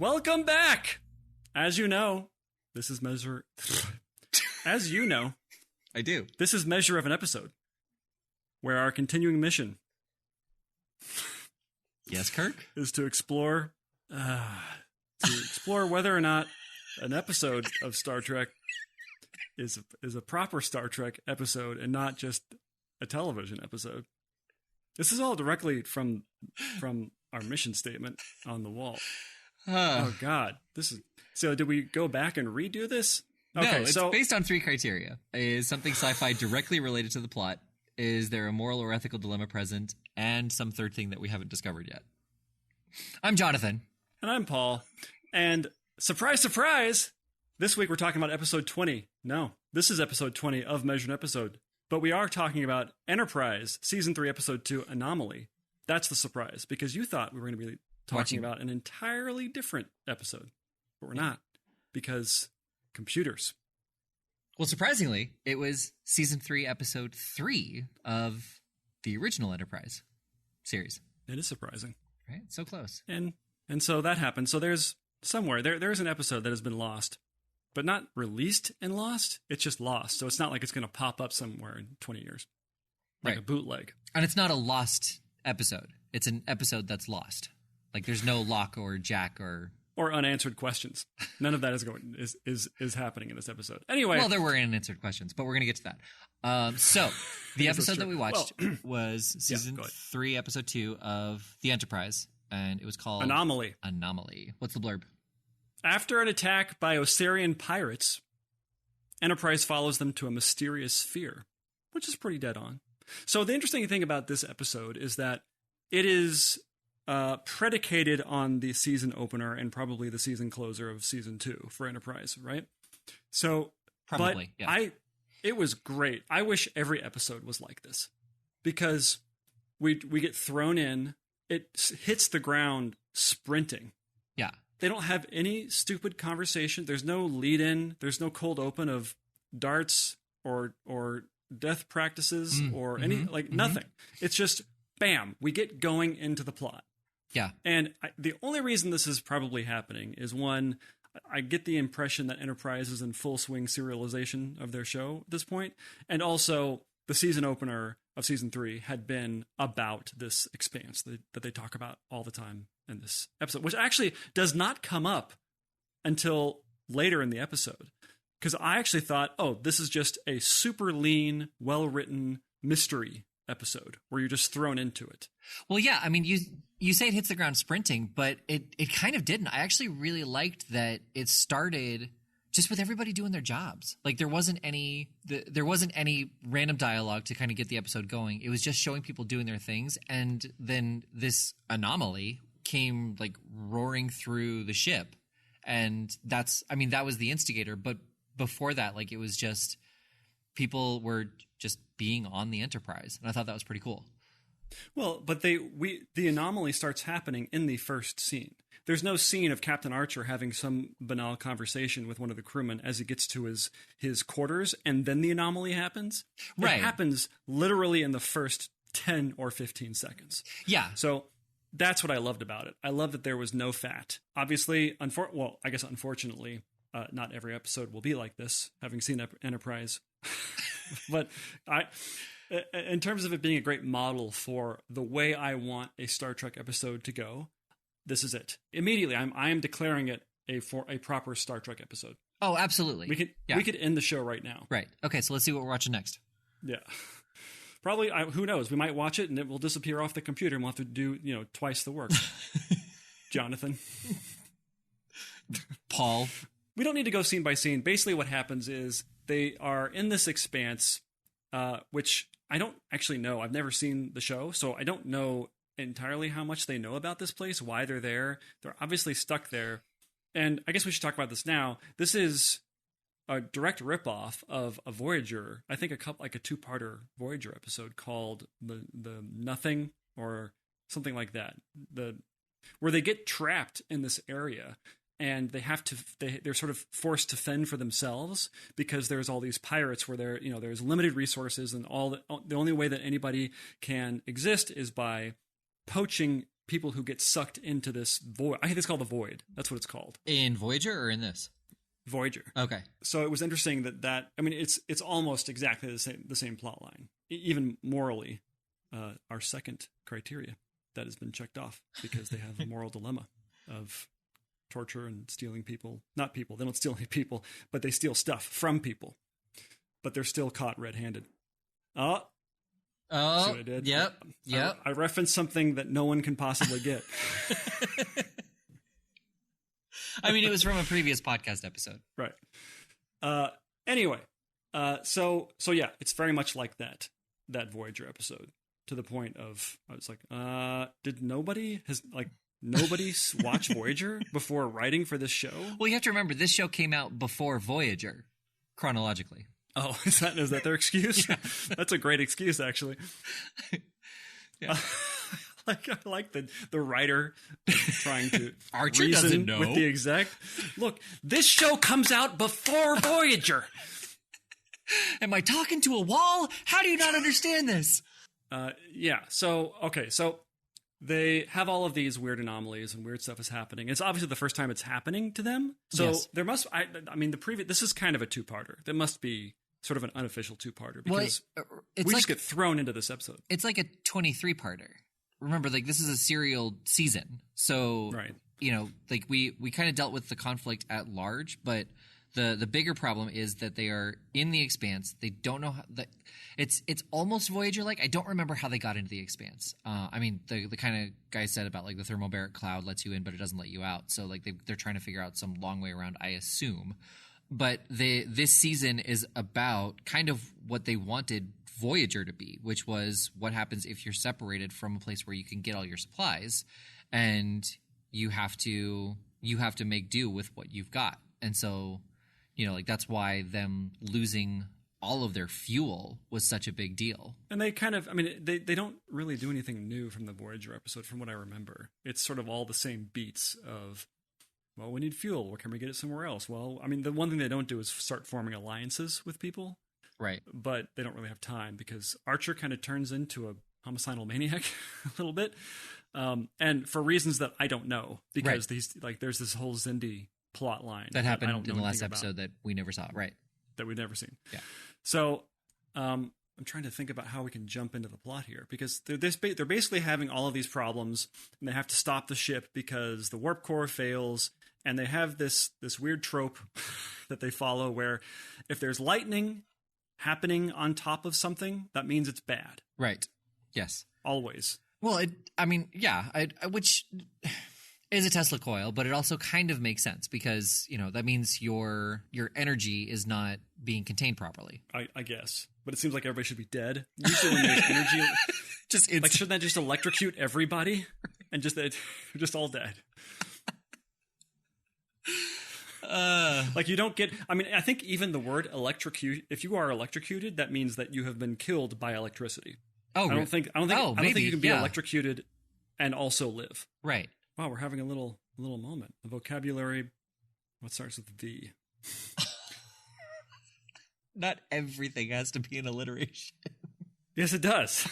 Welcome back. As you know, this is Measure... As you know... I do. This is Measure of an Episode, where our continuing mission... Yes, Kirk? ...is to explore whether or not an episode of Star Trek is a proper Star Trek episode and not just a television episode. This is all directly from our mission statement on the wall. Oh God, this is so. Did we go back and redo this? Okay, no, it's based on 3 criteria: is something sci-fi directly related to the plot? Is there a moral or ethical dilemma present? And some third thing that we haven't discovered yet. I'm Jonathan, and I'm Paul. And surprise, surprise! This week we're talking about episode 20. No, this is episode 20 of Measure an Episode. But we are talking about Enterprise, Season 3, Episode 2, Anomaly. That's the surprise, because you thought we were going to be talking about an entirely different episode. But we're not, because computers. Well, surprisingly, it was Season 3, Episode 3 of the original Enterprise series. It is surprising. Right? So close. And so that happened. So there's somewhere, there's an episode that has been lost. But not released and lost. It's just lost. So it's not like it's going to pop up somewhere in 20 years. Like a bootleg. And it's not a lost episode. It's an episode that's lost. Like there's no Locke or Jack or unanswered questions. None of that is happening in this episode. Anyway. Well, there were unanswered questions, but we're going to get to that. So the episode that we watched was Season 3, Episode 2 of The Enterprise. And it was called Anomaly. What's the blurb? After an attack by Osirian pirates, Enterprise follows them to a mysterious sphere, which is pretty dead on. So the interesting thing about this episode is that it is predicated on the season opener and probably the season closer of Season 2 for Enterprise, right? So, probably, yeah. It was great. I wish every episode was like this because we get thrown in, it hits the ground sprinting. Yeah. They don't have any stupid conversation. There's no lead in. There's no cold open of darts or death practices or nothing. It's just bam. We get going into the plot. Yeah. And the only reason this is probably happening is one, I get the impression that Enterprise is in full swing serialization of their show at this point. And also the season opener of Season 3 had been about this expanse that they talk about all the time in this episode, which actually does not come up until later in the episode. Because I actually thought, oh, this is just a super lean, well-written mystery episode where you're just thrown into it. Well, yeah, I mean, you say it hits the ground sprinting, but it kind of didn't. I actually really liked that it started just with everybody doing their jobs. Like there wasn't any random dialogue to kind of get the episode going. It was just showing people doing their things, and then this anomaly came like roaring through the ship, and that was the instigator. But before that, like it was just people were just being on the Enterprise, and I thought that was pretty cool. Well, but the anomaly starts happening in the first scene. There's no scene of Captain Archer having some banal conversation with one of the crewmen as he gets to his quarters, and then the anomaly happens. Right. It happens literally in the first 10 or 15 seconds. Yeah. So that's what I loved about it. I love that there was no fat. Obviously, unfortunately, not every episode will be like this, having seen Enterprise. But in terms of it being a great model for the way I want a Star Trek episode to go, this is it. Immediately, I am declaring it for a proper Star Trek episode. Oh, absolutely. We could end the show right now. Right. Okay, so let's see what we're watching next. Yeah. Probably, who knows? We might watch it and it will disappear off the computer and we'll have to do, twice the work. Jonathan. Paul. We don't need to go scene by scene. Basically what happens is they are in this expanse, which I don't actually know. I've never seen the show, so I don't know entirely how much they know about this place, why they're there. They're obviously stuck there. And I guess we should talk about this now. This is a direct ripoff of a Voyager, I think a 2-parter Voyager episode called the Nothing or something like that. Where they get trapped in this area and they're sort of forced to fend for themselves because there's all these pirates where there's limited resources, and the only way that anybody can exist is by poaching people who get sucked into this void. I think it's called the Void. That's what it's called. In Voyager or in this? Voyager. Okay. So it was interesting that I mean, it's almost exactly the same plot line. Even morally, our second criteria that has been checked off because they have a moral dilemma of torture and stealing people. Not people. They don't steal any people, but they steal stuff from people. But they're still caught red-handed. Oh, see what I did? Yep. I referenced something that no one can possibly get. I mean, it was from a previous podcast episode. Right. Anyway, so yeah, it's very much like that Voyager episode, to the point of, I was like, did nobody watch Voyager before writing for this show? Well, you have to remember, this show came out before Voyager, chronologically. Oh, is that their excuse? Yeah. That's a great excuse, actually. Yeah. I like the writer trying to Archer reason doesn't know. with the exec. Look, this show comes out before Voyager. Am I talking to a wall? How do you not understand this? Yeah. So they have all of these weird anomalies and weird stuff is happening. It's obviously the first time it's happening to them. So Yes. there must. I mean, this is kind of a two-parter. There must be sort of an unofficial two-parter because it's we like, just get thrown into this episode. It's like a 23-parter. Remember, like, this is a serial season. So, Right. you know, like, we kind of dealt with the conflict at large, but the bigger problem is that they are in the Expanse. They don't know how that it's almost Voyager-like. I don't remember how they got into the Expanse. I mean, the kind of guy said about, like, the thermobaric cloud lets you in, but it doesn't let you out. So, like, they're trying to figure out some long way around, I assume. But this season is about kind of what they wanted Voyager to be, which was what happens if you're separated from a place where you can get all your supplies, and you have to make do with what you've got. And so, you know, like, that's why them losing all of their fuel was such a big deal. And they kind of, I mean, they don't really do anything new from the Voyager episode, from what I remember. It's sort of all the same beats of, well, we need fuel. Where can we get it somewhere else? Well, I mean, the one thing they don't do is start forming alliances with people. Right. But they don't really have time because Archer kind of turns into a homicidal maniac a little bit. And for reasons that I don't know, because there's this whole Zindi plot line that happened in the last episode that we never saw. Right. That we've never seen. Yeah. So, I'm trying to think about how we can jump into the plot here, because they're basically having all of these problems, and they have to stop the ship because the warp core fails, and they have this weird trope that they follow where if there's lightning happening on top of something, that means it's bad. Right. Yes. Always. Well, which is a Tesla coil, but it also kind of makes sense because, you know, that means your energy is not being contained properly. I guess. But it seems like everybody should be dead. Usually when there's energy, like, shouldn't that just electrocute everybody? And they're just all dead. Like, you don't get, I mean, I think even the word electrocute, if you are electrocuted, that means that you have been killed by electricity. Oh, I don't think you can be electrocuted and also live. Right. Wow, we're having a little moment. A vocabulary, what starts with V? Not everything has to be an alliteration. Yes, it does.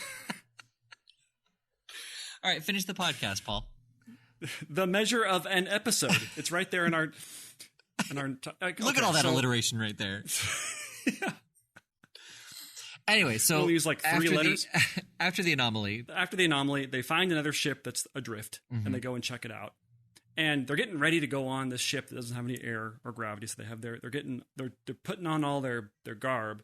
All right, finish the podcast, Paul. The measure of an episode. It's right there in our. Look at all that alliteration right there. Yeah. Anyway, so we'll use like 3 letters. After the anomaly, they find another ship that's adrift, and they go and check it out. And they're getting ready to go on this ship that doesn't have any air or gravity, so they're putting on all their garb.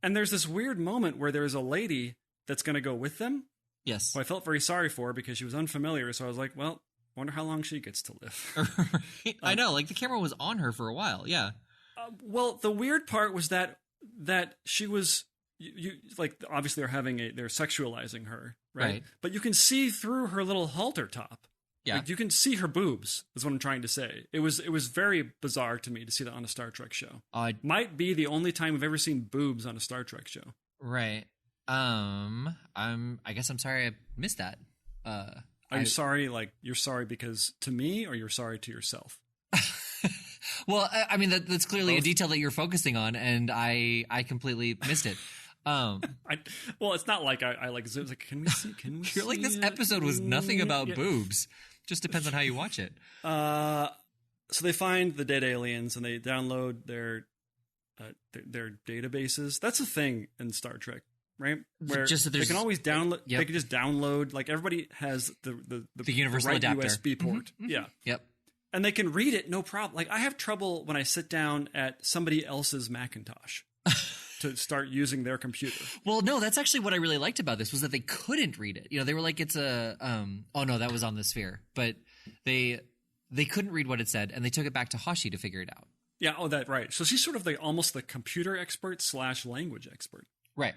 And there's this weird moment where there's a lady that's going to go with them. Yes. Who I felt very sorry for because she was unfamiliar, so I was like, well, I wonder how long she gets to live. I know, like, the camera was on her for a while, yeah. Well, the weird part was that she was, you like, obviously they're sexualizing her, right? But you can see through her little halter top. Yeah. Like, you can see her boobs, is what I'm trying to say. It was very bizarre to me to see that on a Star Trek show. Might be the only time we've ever seen boobs on a Star Trek show. Right. I guess I'm sorry I missed that. Are you sorry, like, you're sorry because to me, or you're sorry to yourself? Well, I mean, that's clearly a detail that you're focusing on, and I completely missed it. Well, it's not like I like Zoom. Like, can we see? You're like, this episode was nothing about boobs. Just depends on how you watch it. So they find the dead aliens and they download their databases. That's a thing in Star Trek, right? Where just that they can always download. Yep. They can just download. Like everybody has the universal right adapter USB port. Yeah. Yep. And they can read it, no problem. Like I have trouble when I sit down at somebody else's Macintosh to start using their computer. Well, no, that's actually what I really liked about this was that they couldn't read it. They were like, it's a oh no, that was on the Sphere, but they couldn't read what it said, and they took it back to Hashi to figure it out. Yeah. Oh, that right. So she's sort of almost the computer expert / language expert. Right.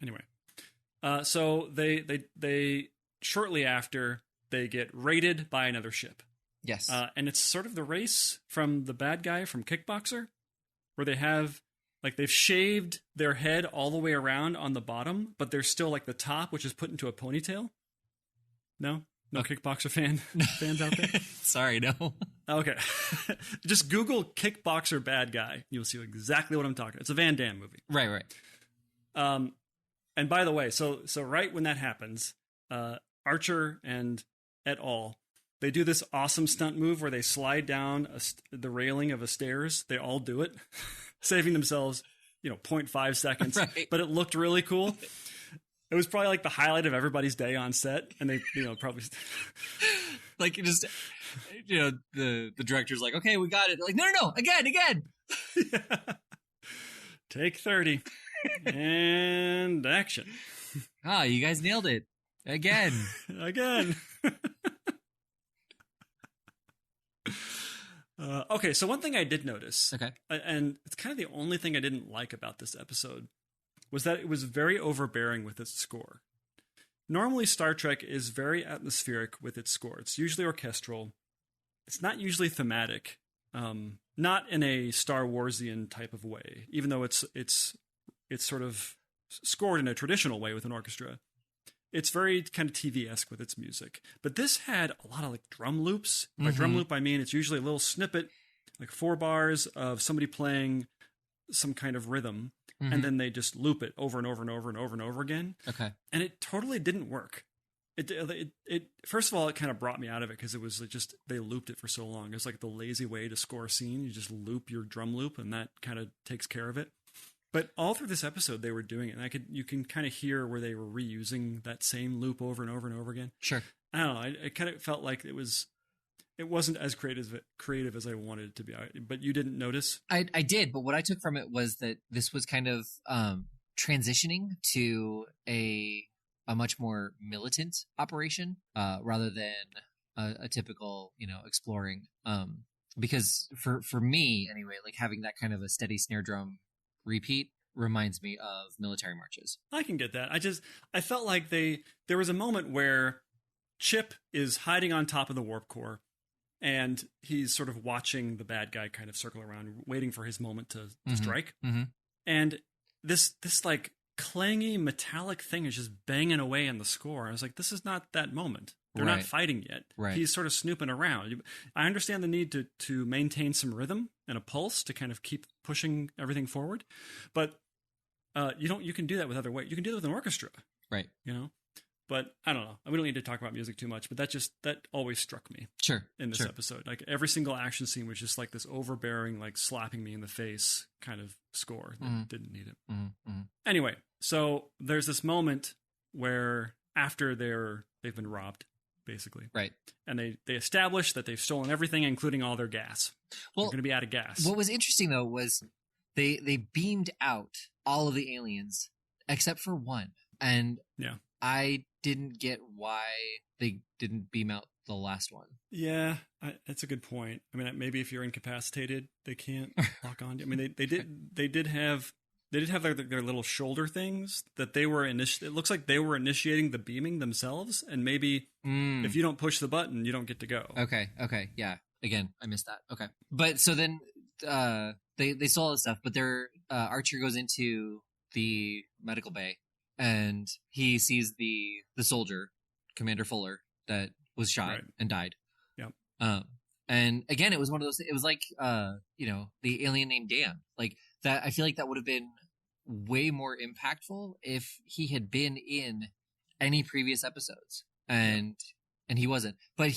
Anyway, so they shortly after they get raided by another ship. Yes. And it's sort of the race from the bad guy from Kickboxer, where they have they've shaved their head all the way around on the bottom, but there's still the top, which is put into a ponytail. No Kickboxer fans out there. Sorry, no. Okay, just Google Kickboxer bad guy. You'll see exactly what I'm talking. It's a Van Damme movie. Right. And by the way, so right when that happens, Archer and et al. They do this awesome stunt move where they slide down the railing of a stairs. They all do it, saving themselves, 0.5 seconds. Right. But it looked really cool. It was probably the highlight of everybody's day on set, and they, probably the director's like, okay, we got it. They're like, no, again. Yeah. Take 30 and action. You guys nailed it again. Okay, so one thing I did notice, okay, and it's kind of the only thing I didn't like about this episode, was that it was very overbearing with its score. Normally, Star Trek is very atmospheric with its score. It's usually orchestral. It's not usually thematic, not in a Star Warsian type of way, even though it's sort of scored in a traditional way with an orchestra. It's very kind of TV-esque with its music. But this had a lot of drum loops. By drum loop, I mean it's usually a little snippet, 4 bars of somebody playing some kind of rhythm, and then they just loop it over and over and over and over and over again. Okay. And it totally didn't work. It first of all, it kind of brought me out of it because it was just, they looped it for so long. It's like the lazy way to score a scene. You just loop your drum loop, and that kind of takes care of it. But all through this episode, they were doing it, and you can kind of hear where they were reusing that same loop over and over and over again. Sure. I don't know. It kind of felt like it wasn't as creative as I wanted it to be. But you didn't notice? I did, but what I took from it was that this was kind of transitioning to a much more militant operation rather than a typical, exploring. Because for me, anyway, having that kind of a steady snare drum repeat reminds me of military marches. I can get that. I felt like there was a moment where Chip is hiding on top of the warp core, and he's sort of watching the bad guy kind of circle around, waiting for his moment to strike. Mm-hmm. And this clangy metallic thing is just banging away in the score. I was like, this is not that moment. They're not fighting yet. Right. He's sort of snooping around. I understand the need to maintain some rhythm and a pulse to kind of keep pushing everything forward, but you can do that with other ways. You can do that with an orchestra, right? But I don't know. We don't need to talk about music too much, but that always struck me. Sure. In this episode, every single action scene was just this overbearing, slapping me in the face kind of score that didn't need it. Mm-hmm. Anyway, so there's this moment where after they've been robbed, basically, right, and they establish that they've stolen everything, including all their gas. Well, they're going to be out of gas. What was interesting though was they beamed out all of the aliens except for one, and I didn't get why they didn't beam out the last one. Yeah, that's a good point. I mean, maybe if you're incapacitated, they can't lock on. I mean, they did have their little shoulder things that they were it looks like they were initiating the beaming themselves, and maybe if you don't push the button, you don't get to go. Okay, yeah. Again, I missed that. Okay, but so then they stole all this stuff, but Archer goes into the medical bay, and he sees the soldier, Commander Fuller, that was shot and died. Yep. And again, it was one of those. It was like the alien named Dan, like that. I feel like that would have been way more impactful if he had been in any previous episodes, and he wasn't. But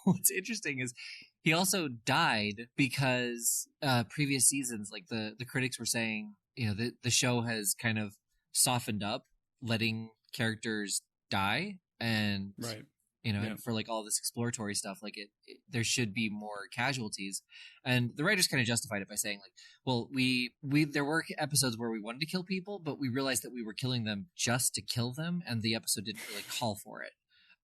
what's interesting is he also died because previous seasons, like the critics were saying, the show has kind of softened up, letting characters die, and right. and for like all this exploratory stuff, like there should be more casualties. And the writers kind of justified it by saying, like, well, we there were episodes where we wanted to kill people, but we realized that we were killing them just to kill them, and the episode didn't really call for it.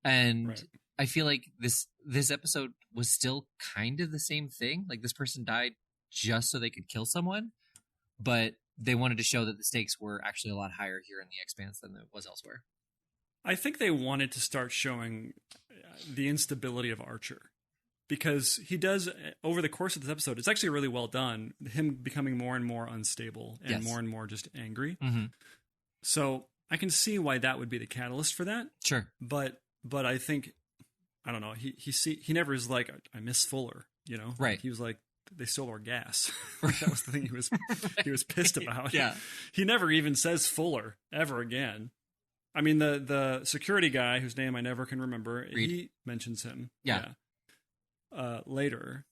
And right. I feel like this episode was still kind of the same thing. Like, this person died just so they could kill someone, but they wanted to show that the stakes were actually a lot higher here in the Expanse than it was elsewhere. I think they wanted to start showing the instability of Archer, because he does, over the course of this episode, it's actually really well done, him becoming more and more unstable and more just angry. Mm-hmm. So I can see why that would be the catalyst for that. Sure. But I think, I don't know, he never is like, I miss Fuller, Right. He was like, they stole our gas. That was the thing he was pissed about. Yeah. He never even says Fuller ever again. I mean, the security guy, whose name I never can remember, Reed. He mentions him. Yeah. Later.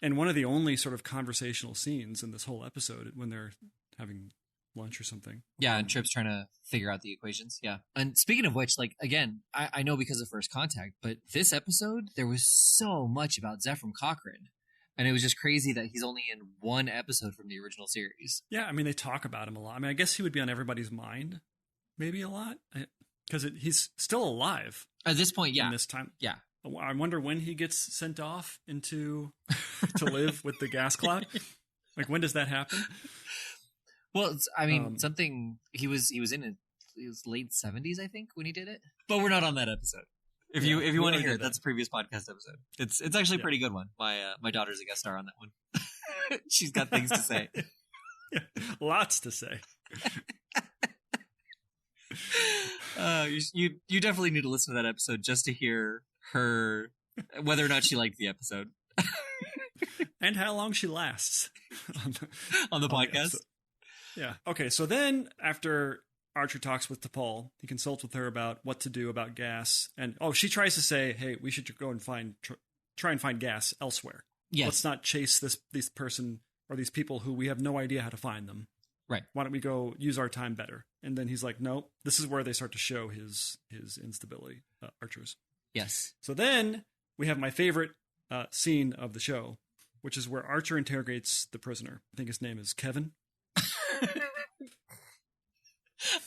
And one of the only sort of conversational scenes in this whole episode, when they're having lunch or something. Yeah, and Trip's trying to figure out the equations. Yeah. And speaking of which, like, again, I know because of First Contact, but this episode, there was so much about Zephram Cochrane. And it was just crazy that he's only in one episode from the original series. Yeah, I mean, they talk about him a lot. I mean, I guess he would be on everybody's mind. Maybe a lot, because he's still alive at this point. Yeah, in this time. Yeah, I wonder when he gets sent off to live with the gas cloud. Like, when does that happen? Well, I mean, something he was in his late 70s, I think, when he did it. But we're not on that episode. If you want to hear it, that's a previous podcast episode. It's actually a pretty good one. My daughter's a guest star on that one. She's got things to say. Yeah, lots to say. You definitely need to listen to that episode just to hear her, whether or not she liked the episode. And how long she lasts on the podcast. Yeah. Okay, so then after Archer talks with T'Pol, he consults with her about what to do about gas, and she tries to say, hey, we should go and try and find gas elsewhere. Yes. Let's not chase this person or these people who we have no idea how to find them. Right. Why don't we go use our time better? And then he's like, no, this is where they start to show his instability, Archer's. Yes. So then we have my favorite scene of the show, which is where Archer interrogates the prisoner. I think his name is Kevin.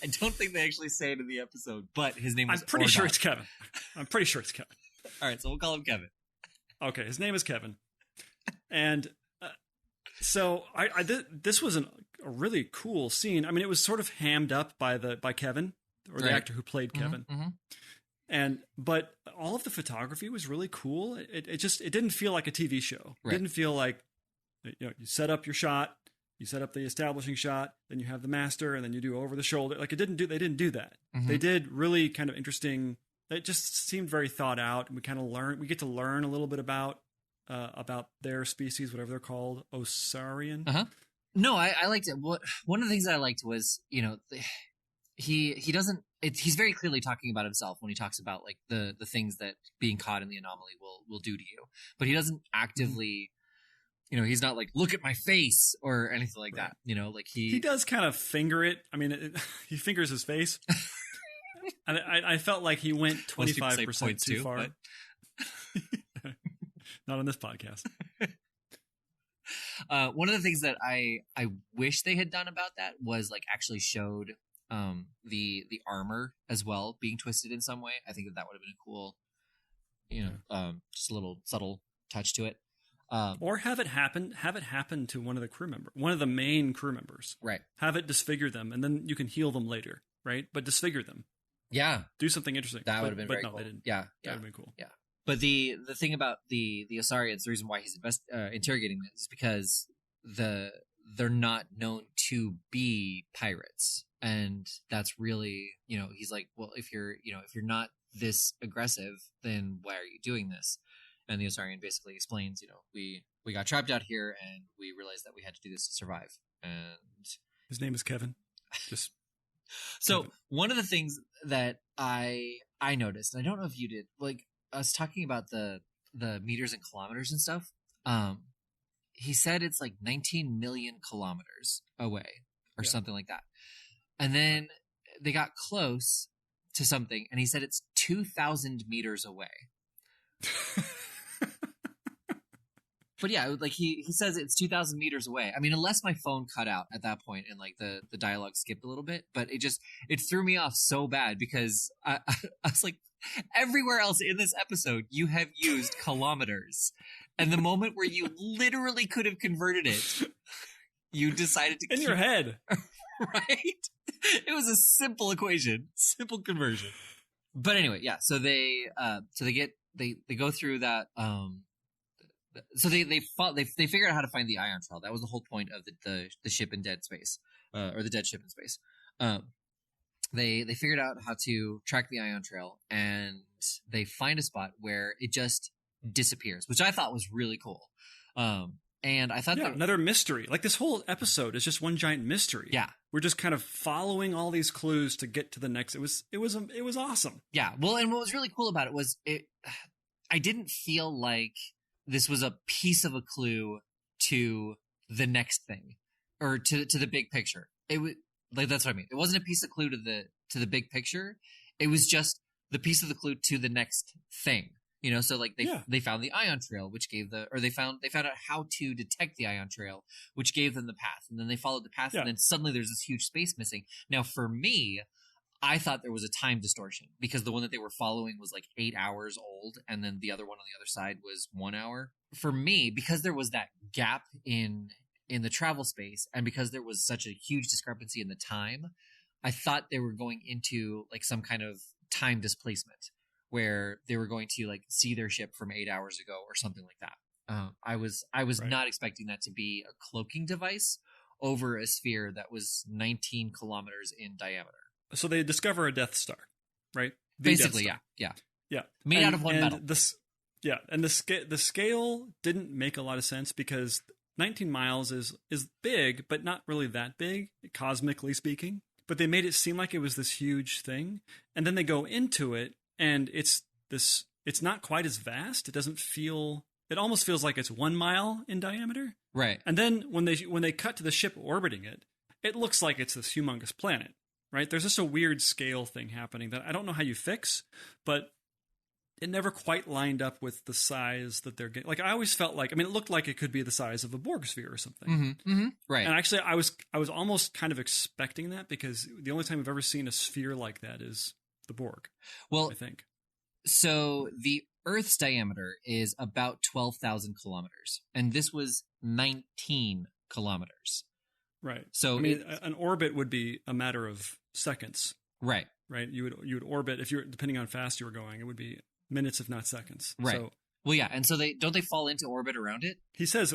I don't think they actually say it in the episode, but his name was I'm pretty sure it's Kevin. I'm pretty sure it's Kevin. All right, so we'll call him Kevin. Okay, his name is Kevin. And so this was a really cool scene. I mean, it was sort of hammed up by Kevin, or the actor who played Kevin. Mm-hmm. But all of the photography was really cool. It didn't feel like a TV show. It didn't feel like, you set up your shot, you set up the establishing shot, then you have the master, and then you do over the shoulder. Like, they didn't do that. Mm-hmm. They did really kind of interesting. It just seemed very thought out. And we get to learn a little bit about their species, whatever they're called, Osarian. Uh-huh. No, I liked it. One of the things that I liked was, he doesn't. He's very clearly talking about himself when he talks about, like, the things that being caught in the anomaly will do to you. But he doesn't actively, he's not like, look at my face or anything like that. Like he does kind of finger it. I mean, he fingers his face. And I felt like he went 25% too far. But... Not on this podcast. One of the things that I wish they had done about that was, like, actually showed the armor as well being twisted in some way. I think that would have been a cool, just a little subtle touch to it. Or have it happen to one of the main crew members. Right. Have it disfigure them, and then you can heal them later, right? But disfigure them. Yeah. Do something interesting. That would have been very cool. cool. They didn't. Yeah. That would have been cool. Yeah. But the thing about the Osarians, the reason why he's interrogating them is because they're not known to be pirates, and that's really, he's like, well, if you're not this aggressive, then why are you doing this? And the Osarian basically explains, we got trapped out here, and we realized that we had to do this to survive, and His name is Kevin. Just so Kevin. One of the things that I noticed, and I don't know if you did, like us talking about the meters and kilometers and stuff. He said it's like 19 million kilometers away or something like that. And then they got close to something, and he said it's 2,000 meters away. But yeah, like he says it's 2,000 meters away. I mean, unless my phone cut out at that point and like the dialogue skipped a little bit, but it threw me off so bad because I was like, everywhere else in this episode, you have used kilometers. And the moment where you literally could have converted it, you decided to in your head. Right? It was a simple equation, simple conversion. But anyway, yeah. So they go through that. So they figure out how to find the ion trail. That was the whole point of the ship in dead space, or the dead ship in space. They figured out how to track the ion trail, and they find a spot where it just disappears, which I thought was really cool. And I thought another mystery. Like this whole episode is just one giant mystery. Yeah, we're just kind of following all these clues to get to the next. It was awesome. Yeah. Well, and what was really cool about it was I didn't feel like this was a piece of a clue to the next thing or to the big picture. It was like, that's what I mean. It wasn't a piece of clue to the big picture. It was just the piece of the clue to the next thing. You know, so like they found the ion trail, which gave they found out how to detect the ion trail, which gave them the path. And then they followed the path, and then suddenly there's this huge space missing. Now, for me, I thought there was a time distortion because the one that they were following was like 8 hours old, and then the other one on the other side was 1 hour. For me, because there was that gap in the travel space, and because there was such a huge discrepancy in the time, I thought they were going into like some kind of time displacement, where they were going to like see their ship from 8 hours ago or something like that. I was not expecting that to be a cloaking device over a sphere that was 19 kilometers in diameter. So they discover a Death Star, right? Basically, yeah. Made out of one metal. And the scale didn't make a lot of sense because 19 miles is big, but not really that big, cosmically speaking. But they made it seem like it was this huge thing, and then they go into it. And it's not quite as vast. It almost feels like it's 1 mile in diameter. Right. And then when they cut to the ship orbiting it, it looks like it's this humongous planet, right? There's just a weird scale thing happening that I don't know how you fix, but it never quite lined up with the size that they're getting. Like I always felt like, I mean, it looked like it could be the size of a Borg sphere or something. Mm-hmm, mm-hmm, right. And actually I was almost kind of expecting that because the only time I've ever seen a sphere like that is the Borg. Well, I think. So the Earth's diameter is about 12,000 kilometers, and this was 19 kilometers. Right. So I mean, an orbit would be a matter of seconds. Right. Right. You would orbit if you're depending on how fast you were going. It would be minutes, if not seconds. Right. So, well, yeah, and so they fall into orbit around it. He says,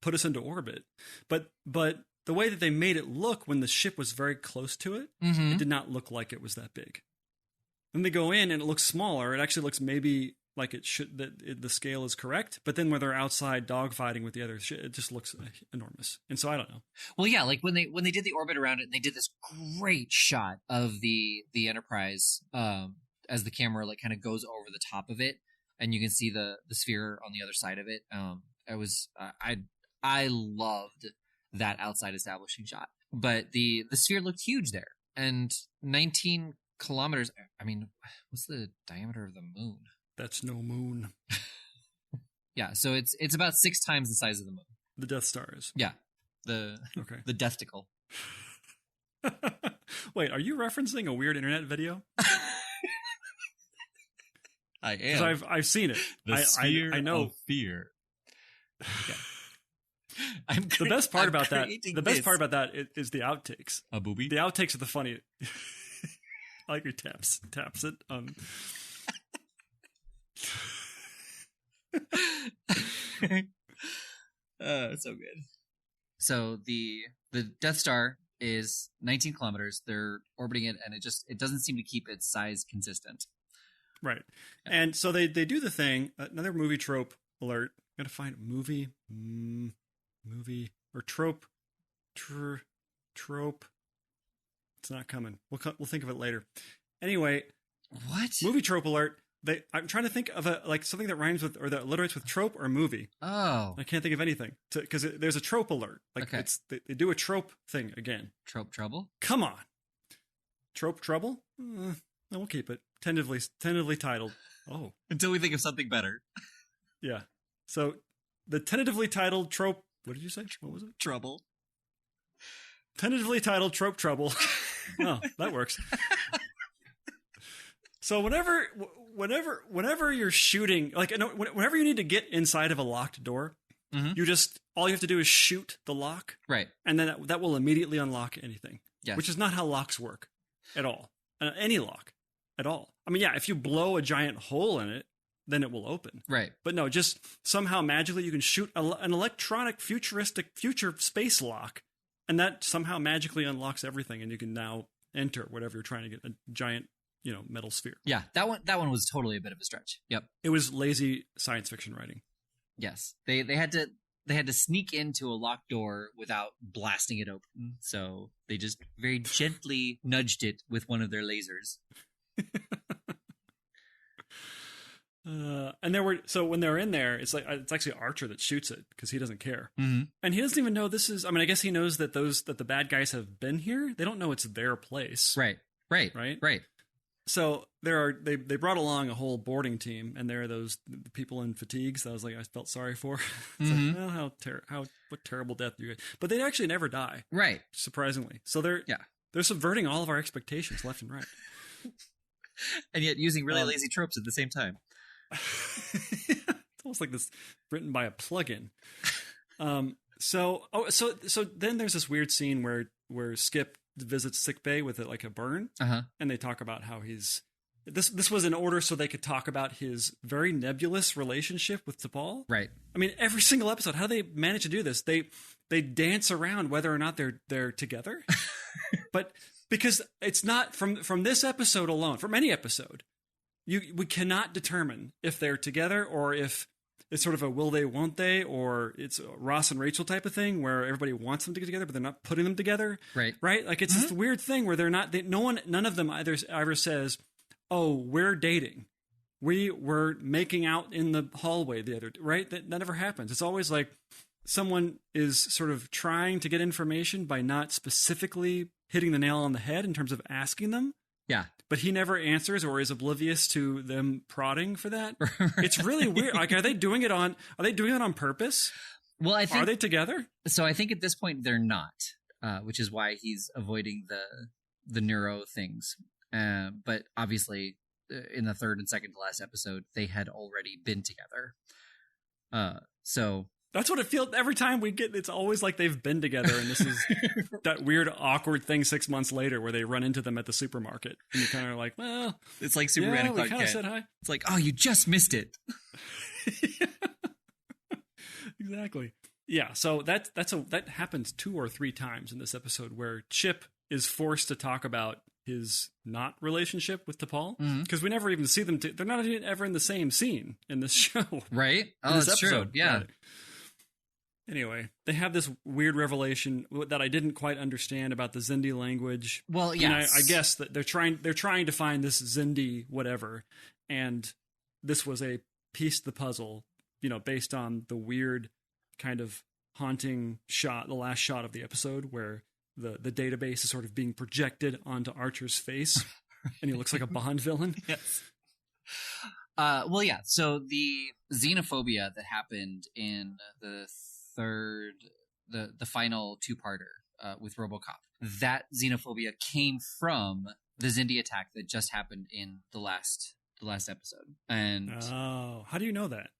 "Put us into orbit," but the way that they made it look when the ship was very close to it, it did not look like it was that big. Then they go in and it looks smaller. It actually looks maybe like it should, the scale is correct. But then when they're outside dogfighting with the other shit, it just looks enormous. And so I don't know. Well, yeah, like when they did the orbit around it, and they did this great shot of the Enterprise as the camera like kind of goes over the top of it, and you can see the sphere on the other side of it. I loved that outside establishing shot. But the sphere looked huge there, and 19 kilometers. I mean, what's the diameter of the moon? That's no moon. Yeah, so it's about 6 times the size of the moon. The Death Star is. Yeah, the Deathticle. Wait, are you referencing a weird internet video? I am. Because I've seen it. The sphere I know. Of fear. Yeah. The best part about that is the outtakes. A booby. The outtakes are the funny. I like your taps it. So good. So the Death Star is 19 kilometers. They're orbiting it, and it doesn't seem to keep its size consistent. Right. And so they do the thing. Another movie trope alert. Gotta find movie or trope. trope. It's not coming. We'll think of it later. Anyway, What? movie trope alert. I'm trying to think of something that rhymes with or that alliterates with trope or movie. Oh. I can't think of anything because there's a trope alert. Like Okay. they do a trope thing again. Trope trouble? Come on, trope trouble. No, we'll keep it tentatively titled. Oh, Until we think of something better. yeah. So the tentatively titled trope. What did you say? What was it? Trouble. Tentatively titled trope trouble. Oh, that works. So whenever you're shooting, like whenever you need to get inside of a locked door, all you have to do is shoot the lock, Right. and then that will immediately unlock anything. Yes. Which is not how locks work at all. Any lock at all. I mean, yeah, if you blow a giant hole in it, then it will open. Right. But no, just somehow magically you can shoot an electronic futuristic future space lock, and that somehow magically unlocks everything, and you can now enter whatever you're trying to get, a giant, metal sphere. Yeah, that one was totally a bit of a stretch. Yep. It was lazy science fiction writing. Yes. They had to sneak into a locked door without blasting it open. So they just very gently nudged it with one of their lasers. So when they're in there, it's actually Archer that shoots it because he doesn't care, Mm-hmm. and he doesn't even know this is. I mean, I guess he knows that the bad guys have been here. They don't know it's their place, Right. So they brought along a whole boarding team, and there are those people in fatigues that I felt sorry for. It's like, well, what terrible death you guys. But they actually never die, Right. surprisingly. So they're subverting all of our expectations left and right, And yet using really lazy tropes at the same time. It's almost like this written by a plugin. So then there's this weird scene where Skip visits sickbay with a burn, and they talk about how this was in order so they could talk about his very nebulous relationship with T'Pol. Right. I mean, every single episode, how do they manage to do this? They dance around whether or not they're together, but because it's not from this episode alone, from any episode, we cannot determine if they're together or if it's sort of a will they, won't they, or it's a Ross and Rachel type of thing where everybody wants them to get together, but they're not putting them together. Right. Right. Like it's this weird thing where they're not, none of them ever says, oh, we're dating. We were making out in the hallway the other day, right? That never happens. It's always like someone is sort of trying to get information by not specifically hitting the nail on the head in terms of asking them. Yeah. But he never answers or is oblivious to them prodding for that. It's really weird. Like, are they doing it on purpose? Well, I think, are they together? So I think at this point they're not, which is why he's avoiding the neuro things. But obviously in the third and second to last episode, they had already been together. So that's what it feels every time we get. It's always like they've been together, and this is that weird, awkward thing 6 months later where they run into them at the supermarket, and you kind of like, well, it's like Superman and we Clark kind of Kent. said hi. It's like, oh, you just missed it. Exactly. Yeah. So that happens 2 or 3 times in this episode where Chip is forced to talk about his not relationship with T'Pol because we never even see them. They're not even ever in the same scene in this show, right? Oh, that's true. Yeah. Right. Anyway, they have this weird revelation that I didn't quite understand about the Zindi language. Well, yes. I guess that they're trying to find this Zindi whatever, and this was a piece of the puzzle, based on the weird kind of haunting shot, the last shot of the episode where the database is sort of being projected onto Archer's face, and he looks like a Bond villain. Yes. Well, yeah. So the xenophobia that happened in the final 2-parter with RoboCop, that xenophobia came from the Zindi attack that just happened in the last episode. And how do you know that?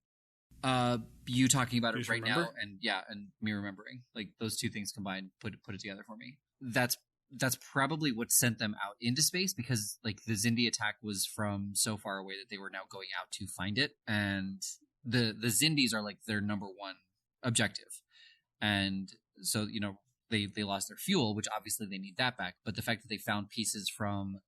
You talking about it right remember? now, and me remembering, like those two things combined put it together for me. That's probably what sent them out into space, because like the Zindi attack was from so far away that they were now going out to find it, and the Zindis are like their number one objective, and so they lost their fuel, which obviously they need that back. But the fact that they found pieces from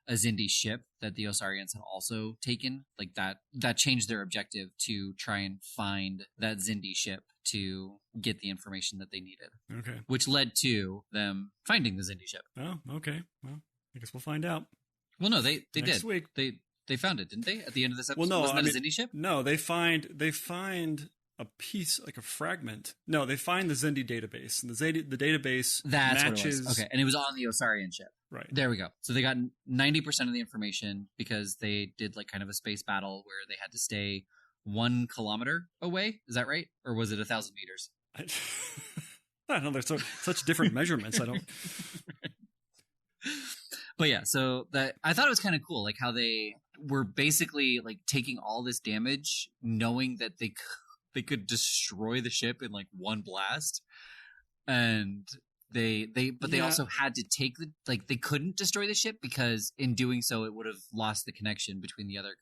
a Zindi ship that the Osarians had also taken. Like that changed their objective to try and find that Zindi ship to get the information that they needed. Okay. Which led to them finding the Zindi ship. Oh, okay. Well, I guess we'll find out. Well, no, they Next did. Week. They found it, didn't they? At the end of this episode, well, no, wasn't that a Zindi ship? No, they find a piece, like a fragment. No, they find the Zindi database, and the database That's matches. what it was. Okay, and it was on the Osarian ship. Right. There we go. So they got 90% of the information because they did like kind of a space battle where they had to stay 1 kilometer away. Is that right? Or was it 1,000 meters? I don't know. There's such different measurements. I don't. But yeah, so that I thought it was kind of cool, like how they were basically like taking all this damage, knowing that they could destroy the ship in like one blast, and they also had to take they couldn't destroy the ship because in doing so it would have lost the connection between the other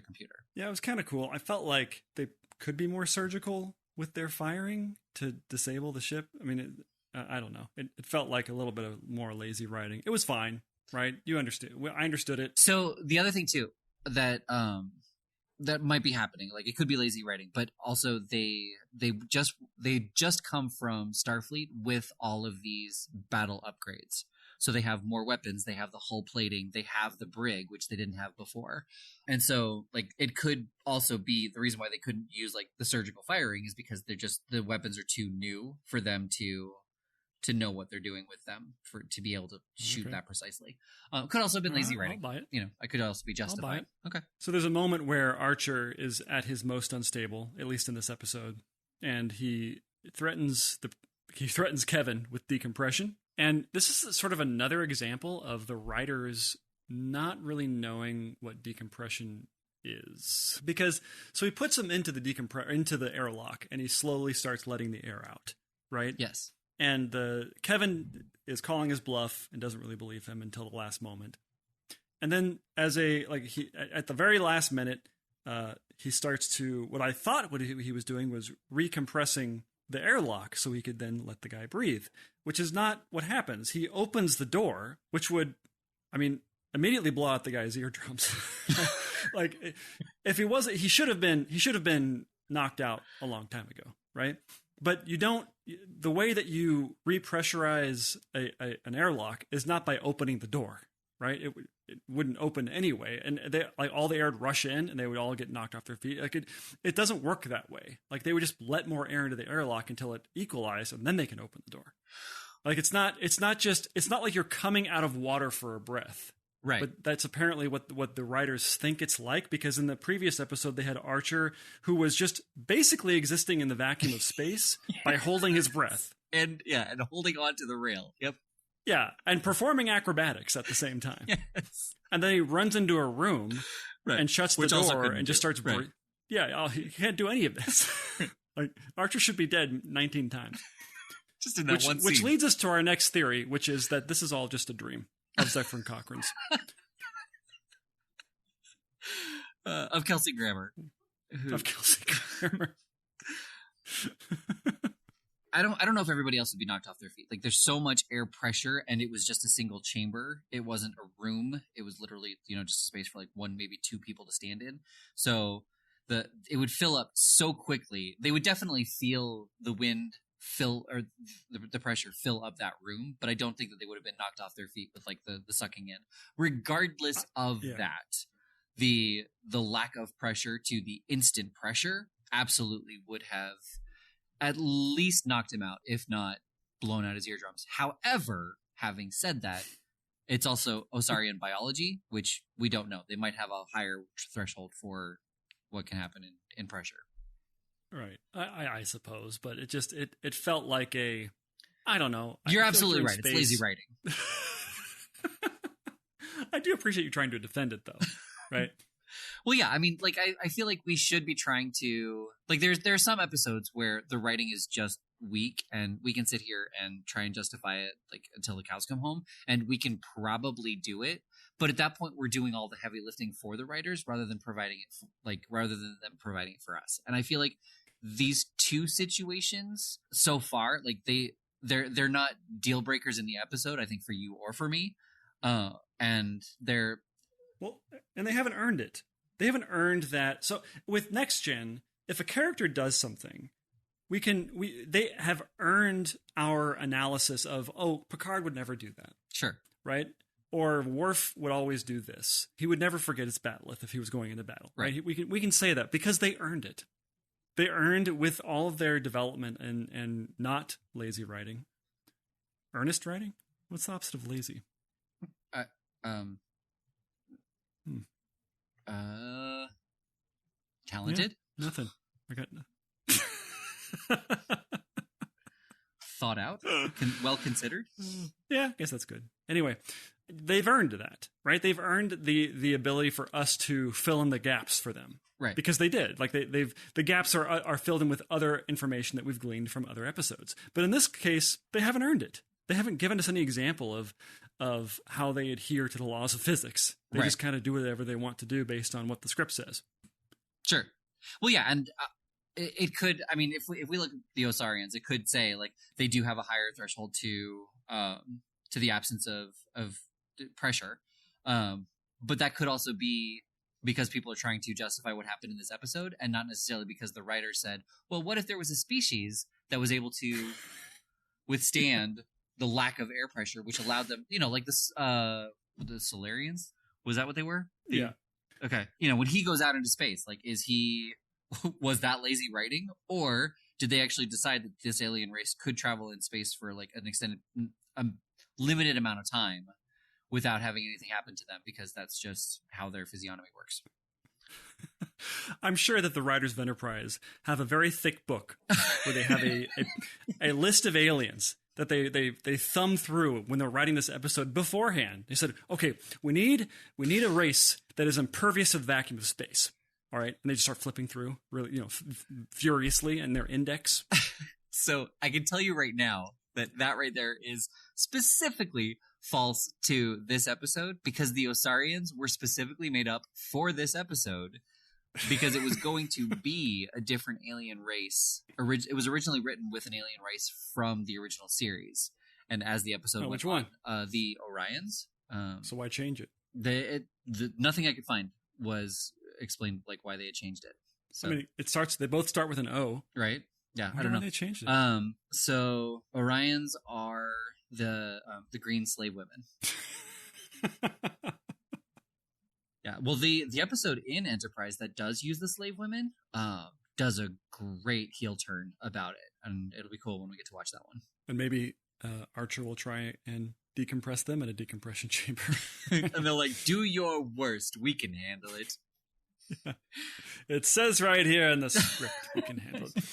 computer. Yeah, it was kind of cool. I felt like they could be more surgical with their firing to disable the ship. I mean, I don't know. It felt like a little bit of more lazy writing. It was fine, right? You understood. I understood it. So the other thing too that that might be happening, like it could be lazy writing, but also they just come from Starfleet with all of these battle upgrades. So they have more weapons, they have the hull plating, they have the brig, which they didn't have before. And so like it could also be the reason why they couldn't use like the surgical firing is because the weapons are too new for them to know what they're doing with them to be able to shoot that precisely. Could also have been lazy writing. I'll buy it. You know, I could also be justified. I'll buy it. Okay. So there's a moment where Archer is at his most unstable, at least in this episode, and he threatens Kevin with decompression. And this is sort of another example of the writers not really knowing what decompression is, because so he puts him into the airlock, and he slowly starts letting the air out. Right. Yes. And Kevin is calling his bluff and doesn't really believe him until the last moment. And then at the very last minute, he starts to, what I thought what he was doing was recompressing the airlock so he could then let the guy breathe, which is not what happens. He opens the door, which would, immediately blow out the guy's eardrums. Like if he should have been knocked out a long time ago. Right. But you don't, the way that you repressurize an airlock is not by opening the door, right? It wouldn't open anyway. And all the air would rush in and they would all get knocked off their feet. Like it doesn't work that way. Like they would just let more air into the airlock until it equalized and then they can open the door. Like it's not like you're coming out of water for a breath. Right. But that's apparently what the writers think it's like, because in the previous episode, they had Archer, who was just basically existing in the vacuum of space by holding his breath. And holding on to the rail. Yep. Yeah, and performing acrobatics at the same time. Yes. And then he runs into a room and shuts the door and just starts breathing. Yeah, he can't do any of this. Like Archer should be dead 19 times. Just in that one scene. Which leads us to our next theory, which is that this is all just a dream. Of Zephyr Cochrane's. Of Kelsey Grammer. Of Kelsey Grammer. I don't know if everybody else would be knocked off their feet. Like there's so much air pressure and it was just a single chamber. It wasn't a room. It was literally, just a space for like one, maybe two people to stand in. So it would fill up so quickly. They would definitely feel the wind the pressure fill up that room, but I don't think that they would have been knocked off their feet with like the sucking in. Regardless of that, the lack of pressure to the instant pressure absolutely would have at least knocked him out, if not blown out his eardrums. However, having said that, it's also Osarian biology, which we don't know. They might have a higher threshold for what can happen in pressure. Right. I suppose, but it felt like I don't know. You're absolutely right. It's lazy writing. I do appreciate you trying to defend it though. Right. Well, yeah, I feel like we should be trying to, like, there are some episodes where the writing is just weak and we can sit here and try and justify it like until the cows come home, and we can probably do it. But at that point, we're doing all the heavy lifting for the writers rather than them providing it for us. And I feel like these two situations so far, like they're not deal breakers in the episode, I think, for you or for me. And they're Well, and they haven't earned it. They haven't earned that. So with Next Gen, if a character does something, they have earned our analysis of, oh, Picard would never do that. sure. Right? Or Worf would always do this. He would never forget his bat'leth if he was going into battle. Right? We can say that because they earned it. They earned with all of their development and not lazy writing. Earnest writing? What's the opposite of lazy? Talented? Yeah, nothing. I got Thought out? Well considered? Yeah, I guess that's good. Anyway, they've earned that, right? They've earned the ability for us to fill in the gaps for them. Right. Because they did. Like the gaps are filled in with other information that we've gleaned from other episodes. But in this case, they haven't earned it. They haven't given us any example of how they adhere to the laws of physics. They just kind of do whatever they want to do based on what the script says. Sure. Well, yeah, and it could. I mean, if we look at the Osarians, it could say like they do have a higher threshold to the absence of pressure, but that could also be because people are trying to justify what happened in this episode, and not necessarily because the writer said, "Well, what if there was a species that was able to withstand the lack of air pressure, which allowed them, like this, the Solarians? Was that what they were? Yeah. Okay. When he goes out into space, like, was that lazy writing, or did they actually decide that this alien race could travel in space for like an extended, limited amount of time without having anything happen to them because that's just how their physiognomy works? I'm sure that the writers of Enterprise have a very thick book where they have a list of aliens that they thumb through when they're writing this episode beforehand. They said, okay, we need a race that is impervious to the vacuum of space. All right. And they just start flipping through really, furiously in their index. So I can tell you right now that right there is specifically false to this episode, because the Osarians were specifically made up for this episode because it was going to be a different alien race. It was originally written with an alien race from the original series. And as the episode went which one? On, the Orions. So why change it? Nothing I could find was explained like why they had changed it. So, I mean, they both start with an O. Right? Yeah, I don't don't know. Why they changed it. So Orions are the green slave women. Yeah, well, the episode in Enterprise that does use the slave women does a great heel turn about it, and it'll be cool when we get to watch that one. And maybe Archer will try and decompress them in a decompression chamber. And they're like, do your worst, we can handle it. Yeah. It says right here in the script, we can handle it.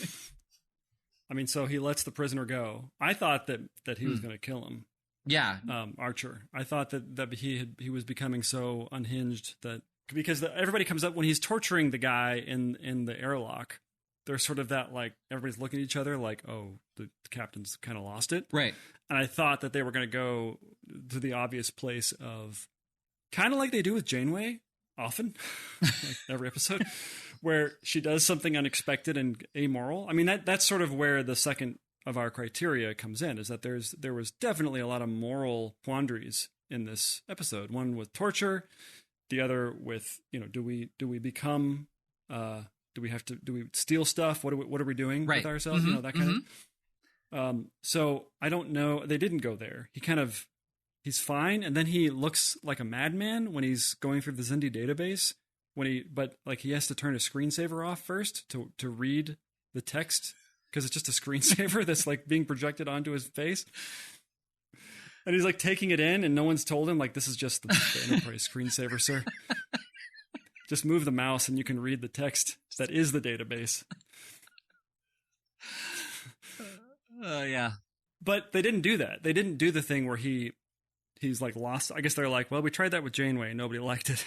I mean, so he lets the prisoner go. I thought that he was going to kill him. Yeah, Archer. I thought that he was becoming so unhinged that because everybody comes up when he's torturing the guy in the airlock. There's sort of that like everybody's looking at each other like, oh, the captain's kind of lost it, right? And I thought that they were going to go to the obvious place of kind of like they do with Janeway often, like every episode, where she does something unexpected and amoral. I mean, that's sort of where the second of our criteria comes in, is that there was definitely a lot of moral quandaries in this episode. One with torture, the other with, do we become, do we steal stuff? What are we doing with ourselves? Mm-hmm. That kind of. So I don't know. They didn't go there. He's fine, and then he looks like a madman when he's going through the Xindi database. But he has to turn his screensaver off first to read the text, because it's just a screensaver that's like being projected onto his face. And he's like taking it in, and no one's told him like, this is just the Enterprise screensaver, sir. Just move the mouse and you can read the text that is the database. Yeah. But they didn't do that. They didn't do the thing where he's like lost. I guess they're like, well, we tried that with Janeway and nobody liked it.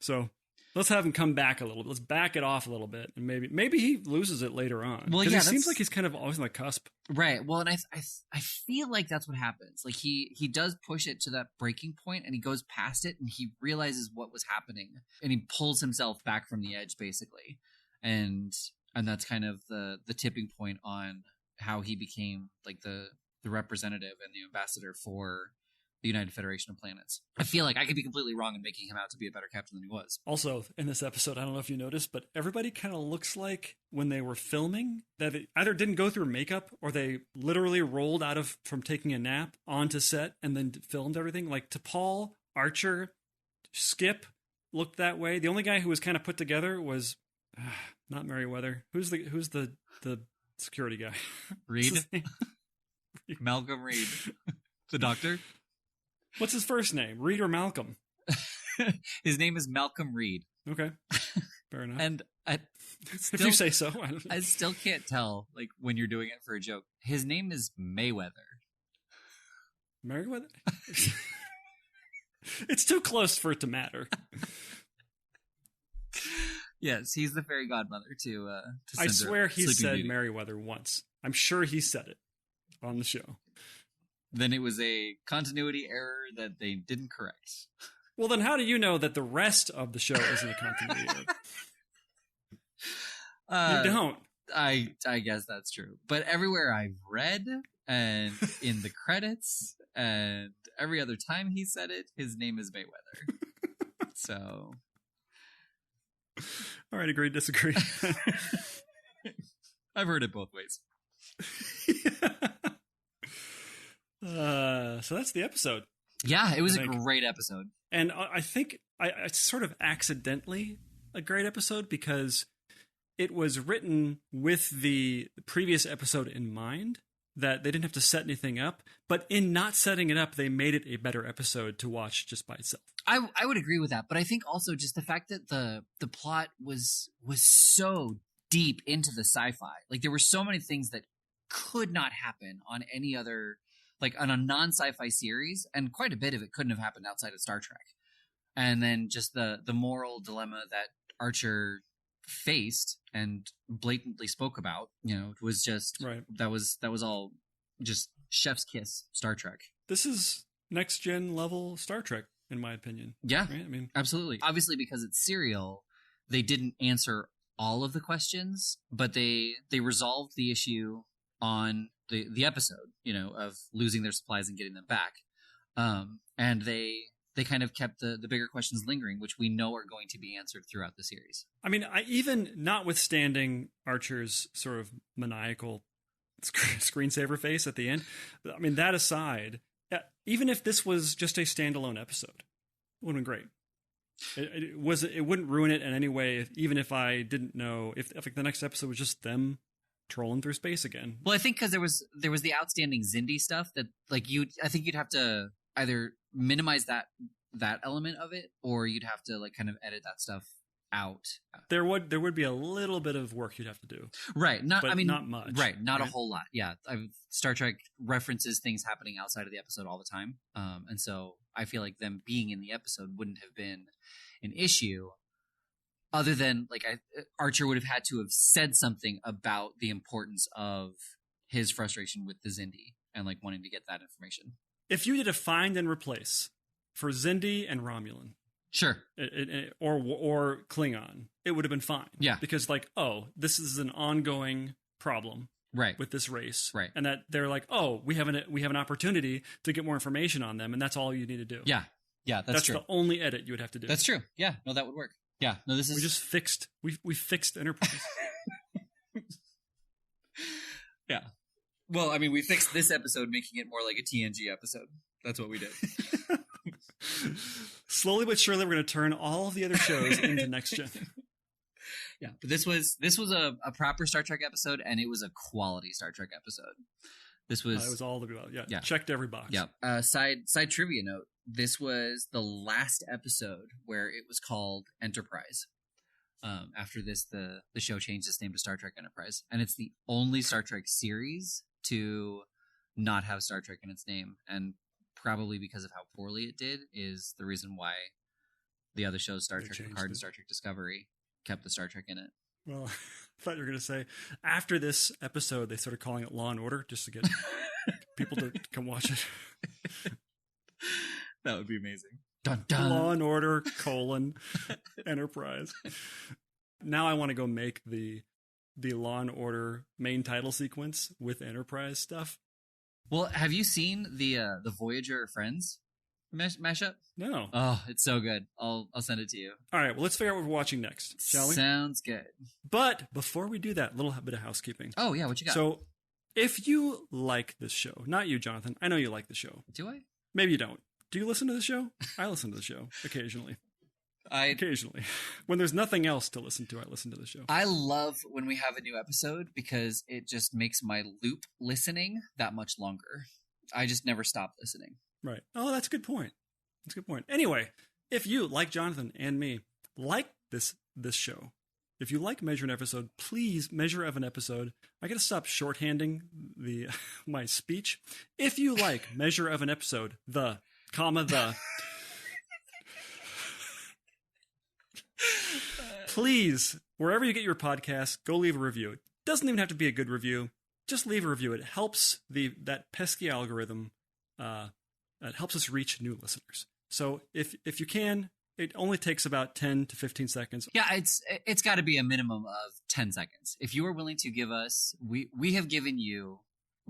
So let's have him come back a little bit. Let's back it off a little bit. And maybe he loses it later on. Well, yeah, it seems like he's kind of always on the cusp. Right. Well, and I feel like that's what happens. Like he does push it to that breaking point, and he goes past it, and he realizes what was happening, and he pulls himself back from the edge, basically. And that's kind of the tipping point on how he became like the representative and the ambassador for the United Federation of Planets. I feel like I could be completely wrong in making him out to be a better captain than he was. Also, in this episode, I don't know if you noticed, but everybody kind of looks like when they were filming that it either didn't go through makeup or they literally rolled from taking a nap onto set and then filmed everything. Like T'Pol, Archer, Skip looked that way. The only guy who was kind of put together was not Merriweather. Who's the security guy? Reed. Malcolm Reed. The doctor. What's his first name? Reed or Malcolm? His name is Malcolm Reed. Okay. Fair enough. And if you say so. I still can't tell, like, when you're doing it for a joke. His name is Mayweather. Merriweather? It's too close for it to matter. Yes, he's the fairy godmother to I swear he said Beauty. Merriweather once. I'm sure he said it on the show. Then it was a continuity error that they didn't correct. Well, then how do you know that the rest of the show isn't a continuity error? You don't. I guess that's true. But everywhere I've read and in the credits and every other time he said it, his name is Mayweather. So... All right, agree, disagree. I've heard it both ways. So that's the episode. Yeah, it was a great episode. And I think it's sort of accidentally a great episode because it was written with the previous episode in mind, that they didn't have to set anything up. But in not setting it up, they made it a better episode to watch just by itself. I would agree with that, but I think also just the fact that the plot was so deep into the sci-fi. Like, there were so many things that could not happen on any other, like, on a non-sci-fi series, and quite a bit of it couldn't have happened outside of Star Trek. And then just the moral dilemma that Archer faced and blatantly spoke about, you know, it was just right. That was all just chef's kiss Star Trek. This is next gen level Star Trek, in my opinion. Yeah, right? I mean, absolutely. Obviously, because it's serial, they didn't answer all of the questions, but they resolved the issue on the episode, you know, of losing their supplies and getting them back. And they kind of kept the bigger questions lingering, which we know are going to be answered throughout the series. I mean, even notwithstanding Archer's sort of maniacal screensaver face at the end, I mean, that aside, even if this was just a standalone episode, it would have been great. It wouldn't ruin it in any way, even if I didn't know if like the next episode was just them trolling through space again. Well, I think because there was the outstanding Xindi stuff that, like, I think you'd have to either minimize that element of it, or you'd have to, like, kind of edit that stuff out. There would be a little bit of work you'd have to do, right? Not much, right? Not a whole lot. Yeah, Star Trek references things happening outside of the episode all the time, and so I feel like them being in the episode wouldn't have been an issue, other than, like, Archer would have had to have said something about the importance of his frustration with the Xindi and, like, wanting to get that information. If you did a find and replace for Xindi and Romulan, sure, or Klingon, it would have been fine. Yeah, because, like, oh, this is an ongoing problem, right, with this race, right, and that they're like, oh, we have an opportunity to get more information on them, and that's all you need to do. Yeah, that's true. The only edit you would have to do. That's true. Yeah, no, that would work. Yeah, no, this is we just fixed. We fixed Enterprise. Yeah. Well, I mean, we fixed this episode, making it more like a TNG episode. That's what we did. Slowly but surely, we're going to turn all of the other shows into next gen. Yeah, but this was a proper Star Trek episode, and it was a quality Star Trek episode. This was it was all the yeah, checked every box. Yeah. Side trivia note: this was the last episode where it was called Enterprise. After this, the show changed its name to Star Trek Enterprise, and it's the only Star Trek series to not have Star Trek in its name, and probably because of how poorly it did is the reason why the other shows, Star Trek Picard and Star Trek Discovery, kept the Star Trek in it. Well, I thought you were going to say after this episode they started calling it Law and Order just to get people to come watch it. That would be amazing. Dun, dun. Law and Order Enterprise. Now I want to go make the Law and Order main title sequence with Enterprise stuff. Well, have you seen the Voyager Friends? mashup? No. Oh, it's so good. I'll send it to you. All right, well, let's figure out what we're watching next, shall we? Sounds good. But before we do that, a little bit of housekeeping. Oh, yeah, what you got? So if you like this show, not you, Jonathan, I know you like the show. Do I? Maybe you don't. Do you listen to the show? I listen to the show occasionally. Occasionally. When there's nothing else to listen to, I listen to the show. I love when we have a new episode because it just makes my loop listening that much longer. I just never stop listening. Right. Oh, that's a good point. That's a good point. Anyway, if you, like Jonathan and me, like this show, if you like Measure an Episode, please Measure of an Episode. I got to stop shorthanding my speech. If you like Measure of an Episode, the please, wherever you get your podcasts, go leave a review. It doesn't even have to be a good review. Just leave a review. It helps that pesky algorithm. It helps us reach new listeners. So if you can, it only takes about 10 to 15 seconds. Yeah, it's got to be a minimum of 10 seconds. If you are willing to give us, we have given you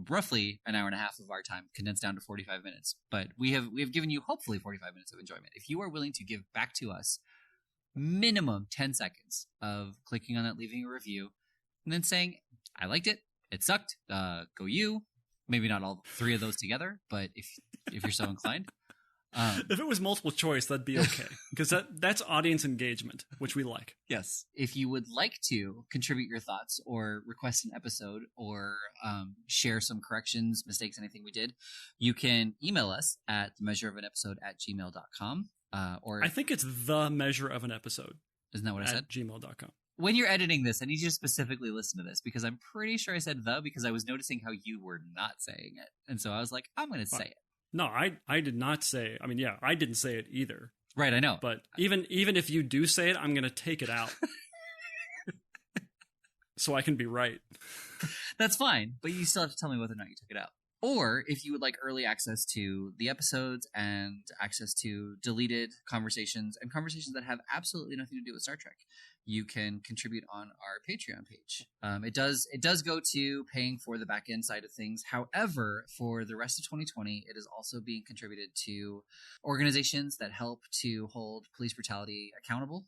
roughly an hour and a half of our time, condensed down to 45 minutes. But we have given you hopefully 45 minutes of enjoyment. If you are willing to give back to us minimum 10 seconds of clicking on that, leaving a review, and then saying, I liked it, it sucked, go you. Maybe not all three of those together, but if you're so inclined. If it was multiple choice, that'd be okay. Because that's audience engagement, which we like. Yes. If you would like to contribute your thoughts or request an episode or share some corrections, mistakes, anything we did, you can email us at themeasureofanepisode@gmail.com. Or I think it's TheMeasureOfAnEpisode. Isn't that what I said? gmail.com. When you're editing this, I need you to specifically listen to this because I'm pretty sure I said because I was noticing how you were not saying it. And so I was like, I'm going to say it. No, I did not say. I mean, yeah, I didn't say it either. Right, I know. But even if you do say it, I'm going to take it out. So I can be right. That's fine, but you still have to tell me whether or not you took it out. Or if you would like early access to the episodes and access to deleted conversations and conversations that have absolutely nothing to do with Star Trek, you can contribute on our Patreon page. It does go to paying for the back end side of things. However, for the rest of 2020, it is also being contributed to organizations that help to hold police brutality accountable,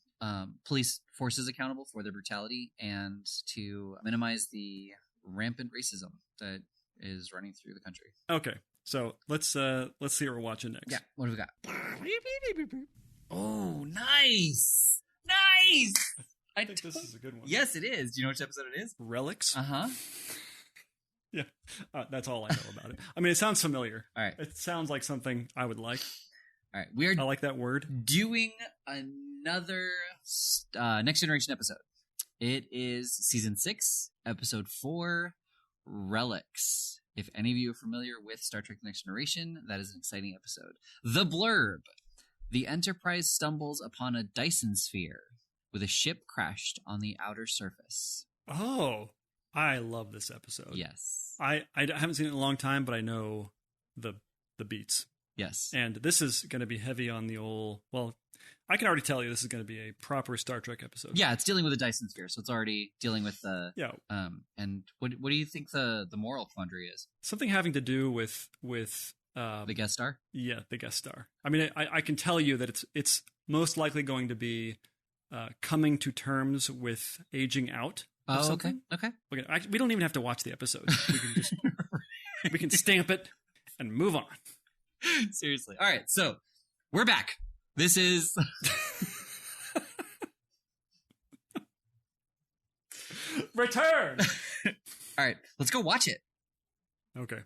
police forces accountable for their brutality, and to minimize the rampant racism that is running through the country. Okay, so let's see what we're watching next. Yeah, what do we got? Oh, nice! Nice! I think this is a good one. Yes, it is. Do you know which episode it is? Relics? Uh-huh. Yeah, that's all I know about it. I mean, it sounds familiar. All right. It sounds like something I would like. All right, I like that word. Doing another Next Generation episode. It is Season 6, Episode 4, Relics. If any of you are familiar with Star Trek The Next Generation, that is an exciting episode. The blurb. The Enterprise stumbles upon a Dyson sphere with a ship crashed on the outer surface. Oh, I love this episode. Yes. I haven't seen it in a long time, but I know the beats. Yes. And this is going to be heavy on the old... Well, I can already tell you this is going to be a proper Star Trek episode. Yeah, it's dealing with a Dyson sphere, so it's already dealing with the... Yeah. And what do you think the moral quandary is? Something having to do with the guest star? Yeah, the guest star. I mean, I can tell you that it's most likely going to be coming to terms with aging out. Oh, okay. We don't even have to watch the episode. We can just we can stamp it and move on. Seriously. All right, so we're back. This is Return. All right, let's go watch it. Okay.